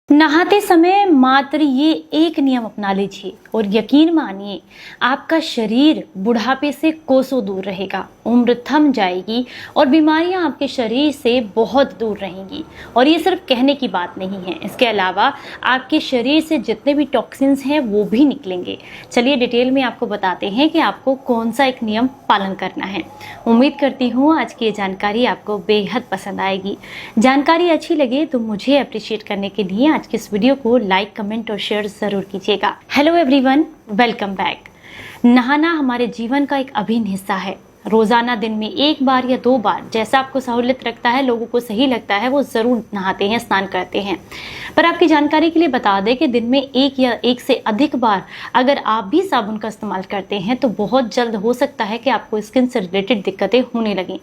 नहाते समय मात्र ये एक नियम अपना लीजिए और यकीन मानिए आपका शरीर बुढ़ापे से कोसों दूर रहेगा, उम्र थम जाएगी और बीमारियां आपके शरीर से बहुत दूर रहेंगी। और ये सिर्फ कहने की बात नहीं है, इसके अलावा आपके शरीर से जितने भी टॉक्सिन्स हैं वो भी निकलेंगे। चलिए डिटेल में आपको बताते हैं कि आपको कौन सा एक नियम पालन करना है। उम्मीद करती हूँ आज की ये जानकारी आपको बेहद पसंद आएगी। जानकारी अच्छी लगे तो मुझे अप्रिशिएट करने के लिए आज के इस वीडियो को लाइक, कमेंट और शेयर जरूर कीजिएगा। Hello everyone, welcome back. नहाना हमारे जीवन का एक अभिन्न हिस्सा है। रोजाना दिन में एक बार या दो बार, जैसा आपको सहूलियत रखता है, लोगों को सही लगता है, वो जरूर नहाते हैं, स्नान करते हैं। पर आपकी जानकारी के लिए बता दें कि दिन में एक या एक से अधिक बार अगर आप भी साबुन का इस्तेमाल करते हैं तो बहुत जल्द हो सकता है कि आपको स्किन से रिलेटेड दिक्कतें होने लगें,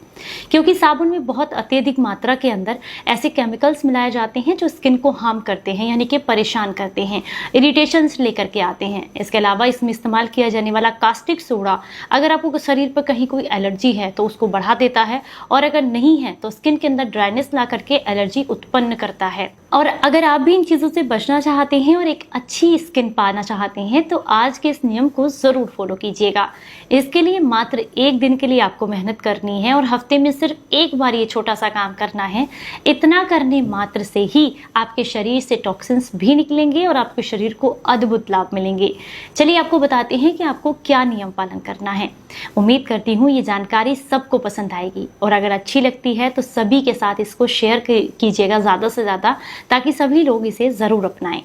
क्योंकि साबुन में बहुत अत्यधिक मात्रा के अंदर ऐसे केमिकल्स मिलाए जाते हैं जो स्किन को हार्म करते हैं, यानी कि परेशान करते हैं, इरिटेशन लेकर के आते हैं। इसके अलावा इसमें इस्तेमाल किया जाने वाला कास्टिक सोडा अगर आपको शरीर पर कहीं कोई एलर्जी है तो उसको बढ़ा देता है, और अगर नहीं है तो स्किन के अंदर ड्राइनेस ला करके एलर्जी उत्पन्न करता है। और अगर आप भी इन चीजों से बचना चाहते हैं और एक अच्छी स्किन पाना चाहते हैं तो आज के इस नियम को जरूर फॉलो कीजिएगा। इसके लिए मात्र एक दिन के लिए आपको मेहनत करनी है और हफ्ते में सिर्फ एक बार ये छोटा सा काम करना है। इतना करने मात्र से ही आपके शरीर से टॉक्सिन्स भी निकलेंगे और आपके शरीर को अद्भुत लाभ मिलेंगे। चलिए आपको बताते हैं कि आपको क्या नियम पालन करना है। उम्मीद करती हूँ ये जानकारी सबको पसंद आएगी और अगर अच्छी लगती है तो सभी के साथ इसको शेयर कीजिएगा ज़्यादा से ज़्यादा, ताकि सभी लोग इसे ज़रूर अपनाएं।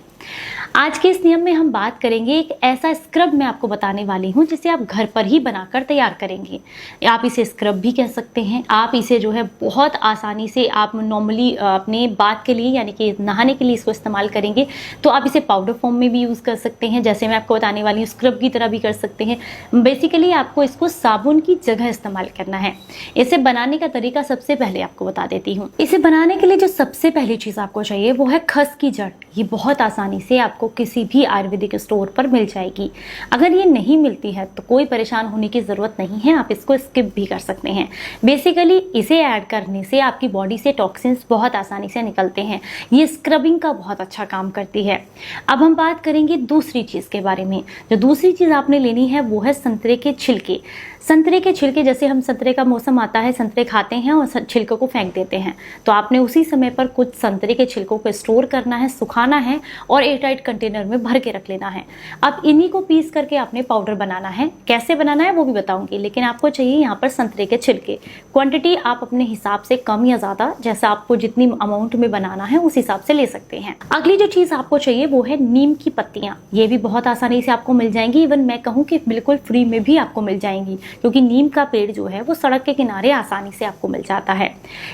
आज के इस नियम में हम बात करेंगे एक ऐसा स्क्रब मैं आपको बताने वाली हूँ जिसे आप घर पर ही बनाकर तैयार करेंगे। आप इसे स्क्रब भी कह सकते हैं। आप इसे जो है बहुत आसानी से आप नॉर्मली अपने बाथ के लिए यानी कि नहाने के लिए इसको इस्तेमाल करेंगे तो आप इसे पाउडर फॉर्म में भी यूज़ कर सकते हैं, जैसे मैं आपको बताने वाली हूँ स्क्रब की तरह भी कर सकते हैं। बेसिकली आपको इसको साबुन की जगह इस्तेमाल करना है। इसे बनाने का तरीका सबसे पहले आपको बता देती हूँ। इसे बनाने के लिए जो सबसे पहली चीज़ आपको चाहिए वो है खस की जड़। ये बहुत आसानी से आपको किसी भी आयुर्वेदिक स्टोर पर मिल जाएगी। अगर ये नहीं मिलती है तो कोई परेशान होने की ज़रूरत नहीं है, आप इसको स्किप भी कर सकते हैं। बेसिकली इसे ऐड करने से आपकी बॉडी से टॉक्सिन्स बहुत आसानी से निकलते हैं। ये स्क्रबिंग का बहुत अच्छा काम करती है। अब हम बात करेंगे दूसरी चीज़ के बारे में। जो दूसरी चीज़ आपने लेनी है वो है संतरे के छिलके। संतरे के छिलके, जैसे हम संतरे का मौसम आता है, संतरे खाते हैं और छिलकों को फेंक देते हैं, तो आपने उसी समय पर कुछ संतरे के छिलकों को स्टोर करना है, सुखाना है और एयरटाइट कंटेनर में भर के रख लेना है। अब इन्हीं को पीस करके आपने पाउडर बनाना है। कैसे बनाना है वो भी बताऊंगी, लेकिन आपको चाहिए यहाँ पर संतरे के छिलके। क्वांटिटी आप अपने हिसाब से कम या ज़्यादा, जैसा आपको जितनी अमाउंट में बनाना है उस हिसाब से ले सकते हैं। अगली जो चीज़ आपको चाहिए वो है नीम की पत्तियाँ। ये भी बहुत आसानी से आपको मिल जाएंगी, इवन मैं कहूँ कि बिल्कुल फ्री में भी आपको मिल जाएंगी, क्योंकि नीम का पेड़ जो है वो सड़क के किनारे आसानी से आपको मिल जाता है।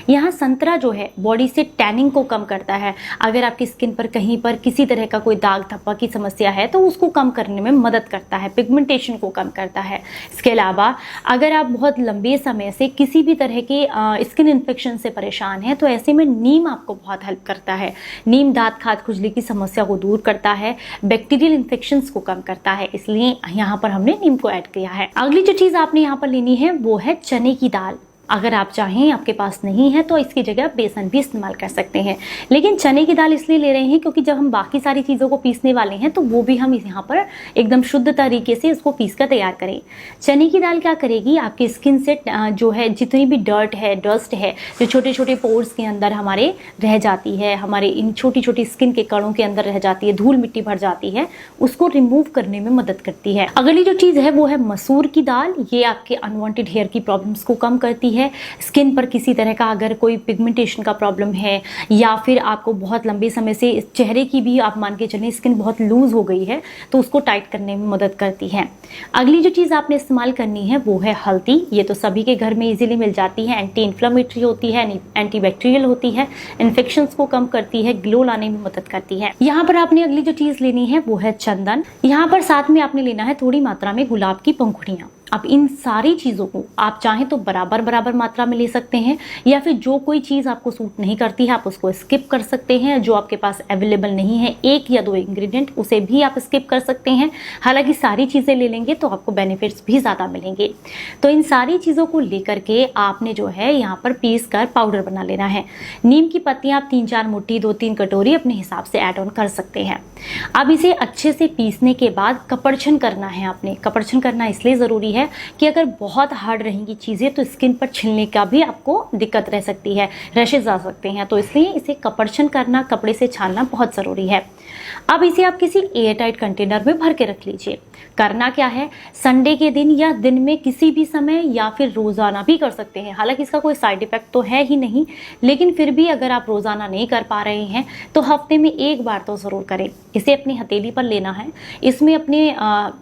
यहाँ संतरा जो है बॉडी से टैनिंग को कम करता है। अगर आपकी स्किन पर कहीं पर किसी तरह का कोई दाग धब्बा की समस्या है तो उसको कम करने में मदद करता है, पिगमेंटेशन को कम करता है। इसके अलावा अगर आप बहुत लंबे समय से किसी भी तरह के स्किन इन्फेक्शन से परेशान हैं तो ऐसे में नीम आपको बहुत हेल्प करता है। नीम दांत खाज खुजली की समस्या को दूर करता है, बैक्टीरियल इन्फेक्शंस को कम करता है, इसलिए यहाँ पर हमने नीम को ऐड किया है। अगली जो चीज़ आपने यहाँ पर लेनी है वो है चने की दाल। अगर आप चाहें, आपके पास नहीं है तो इसकी जगह बेसन भी इस्तेमाल कर सकते हैं, लेकिन चने की दाल इसलिए ले रहे हैं क्योंकि जब हम बाकी सारी चीज़ों को पीसने वाले हैं तो वो भी हम यहाँ पर एकदम शुद्ध तरीके से इसको पीस कर तैयार करें। चने की दाल क्या करेगी, आपकी स्किन से जो है जितनी भी डर्ट है, डस्ट है, जो छोटे छोटे पोर्स के अंदर हमारे रह जाती है, हमारे इन छोटी छोटी स्किन के कणों के अंदर रह जाती है, धूल मिट्टी भर जाती है, उसको रिमूव करने में मदद करती है। अगली जो चीज़ है वो है मसूर की दाल। ये आपके अनवांटेड हेयर की प्रॉब्लम्स को कम करती है। स्किन पर किसी तरह का अगर कोई पिगमेंटेशन का प्रॉब्लम है या फिर आपको बहुत लंबे समय से चेहरे की भी आप मान के चलें स्किन बहुत लूज हो गई है तो उसको टाइट करने में मदद करती है। अगली जो चीज़ आपने इस्तेमाल करनी है वो है हल्दी। ये तो सभी के घर में इजीली मिल जाती है। एंटी इन्फ्लेमेटरी होती है, एंटीबैक्टीरियल होती है, इन्फेक्शंस को कम करती है, ग्लो लाने में मदद करती है। यहाँ पर आपने अगली जो चीज़ लेनी है वो है चंदन। यहाँ पर साथ में आपने लेना है थोड़ी मात्रा में गुलाब की पंखुड़ियाँ। अब इन सारी चीज़ों को आप चाहें तो बराबर बराबर मात्रा में ले सकते हैं, या फिर जो कोई चीज़ आपको सूट नहीं करती है आप उसको स्किप कर सकते हैं। जो आपके पास अवेलेबल नहीं है 1 या 2 इंग्रेडिएंट, उसे भी आप स्किप कर सकते हैं। हालांकि सारी चीज़ें ले लेंगे तो आपको बेनिफिट्स भी ज़्यादा मिलेंगे। तो इन सारी चीज़ों को लेकर के आपने जो है यहाँ पर पीस कर पाउडर बना लेना है। नीम की पत्तियाँ आप 3-4 मुट्ठी, 2-3 कटोरी अपने हिसाब से ऐड ऑन कर सकते हैं। अब इसे अच्छे से पीसने के बाद कपड़छन करना है आपने। कपड़छन करना इसलिए ज़रूरी है कि अगर बहुत हार्ड रहेंगी चीज़ें तो स्किन पर छिलने का भी आपको दिक्कत रह सकती है, रैशेज आ सकते हैं। तो इसलिए इसे कपड़छन करना, कपड़े से छानना बहुत ज़रूरी है। अब इसे आप किसी एयर टाइट कंटेनर में भर के रख लीजिए। करना क्या है, संडे के दिन या दिन में किसी भी समय या फिर रोज़ाना भी कर सकते हैं। हालांकि इसका कोई साइड इफेक्ट तो है ही नहीं, लेकिन फिर भी अगर आप रोज़ाना नहीं कर पा रहे हैं तो हफ्ते में 1 बार तो ज़रूर करें। इसे अपनी हथेली पर लेना है। इसमें अपने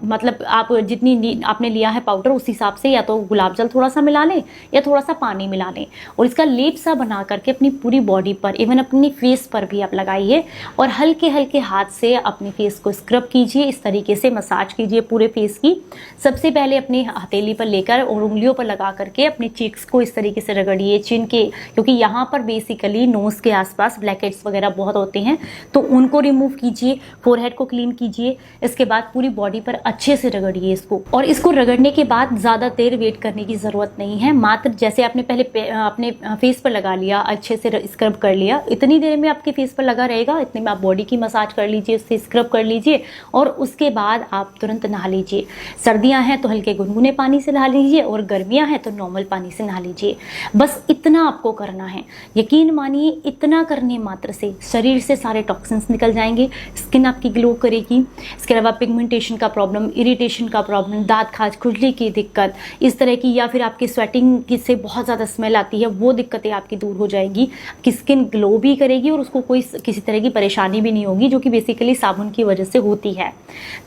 मतलब आप जितनी आपने लिया है पाउडर उस हिसाब से या तो गुलाब जल थोड़ा सा मिला लें या थोड़ा सा पानी मिला लें, और इसका लेप सा बना करके अपनी पूरी बॉडी पर, इवन अपनी फेस पर भी आप लगाइए और हल्के हल्के हाथ से अपने फेस को स्क्रब कीजिए। इस तरीके से मसाज कीजिए पूरे फेस की। सबसे पहले अपनी हथेली पर लेकर और उंगलियों पर लगा करके अपने चीक्स को इस तरीके से रगड़िए, चिन के, क्योंकि यहाँ पर बेसिकली नोज के आसपास ब्लैक हेड्स वगैरह बहुत होते हैं तो उनको रिमूव कीजिए। फोरहेड को क्लीन कीजिए। इसके बाद पूरी बॉडी पर अच्छे से रगड़िए इसको, और इसको रगड़ने के बाद ज़्यादा देर वेट करने की ज़रूरत नहीं है। मात्र जैसे आपने पहले अपने फेस पर लगा लिया, अच्छे से स्क्रब कर लिया, इतनी देर में आपके फेस पर लगा रहेगा, इतने में आप बॉडी की मसाज कर लीजिए, उससे स्क्रब कर लीजिए और उसके बाद आप तुरंत नहा लीजिए। सर्दियां हैं तो हल्के गुनगुने पानी से नहा लीजिए और गर्मियां हैं तो नॉर्मल पानी से नहा लीजिए। बस इतना आपको करना है। यकीन मानिए इतना करने मात्र से शरीर से सारे टॉक्सिन्स निकल जाएंगे, स्किन आपकी ग्लो करेगी। इसके अलावा पिगमेंटेशन का प्रॉब्लम, इरिटेशन का प्रॉब्लम, दांत खाज, खुजली की दिक्कत, इस तरह की, या फिर आपकी स्वेटिंग की से बहुत ज़्यादा स्मेल आती है, वो दिक्कतें आपकी दूर हो जाएंगी। आपकी स्किन ग्लो भी करेगी और उसको कोई किसी तरह की परेशानी भी नहीं होगी, जो कि बेसिकली साबुन की वजह से होती है।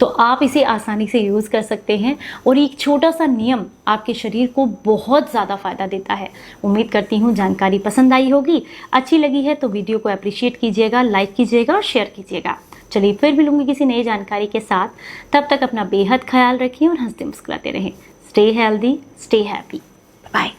तो आप इसे आसानी से यूज़ कर सकते हैं और एक छोटा सा नियम आपके शरीर को बहुत ज़्यादा फ़ायदा देता है। उम्मीद करती हूँ जानकारी पसंद आई होगी। अच्छी लगी है तो वीडियो को अप्रिशिएट कीजिएगा, लाइक कीजिएगा और शेयर कीजिएगा। चलिए फिर मिलूंगी किसी नई जानकारी के साथ। तब तक अपना बेहद ख्याल रखिए और हंसते मुस्कुराते रहें। Stay healthy, stay happy. Bye.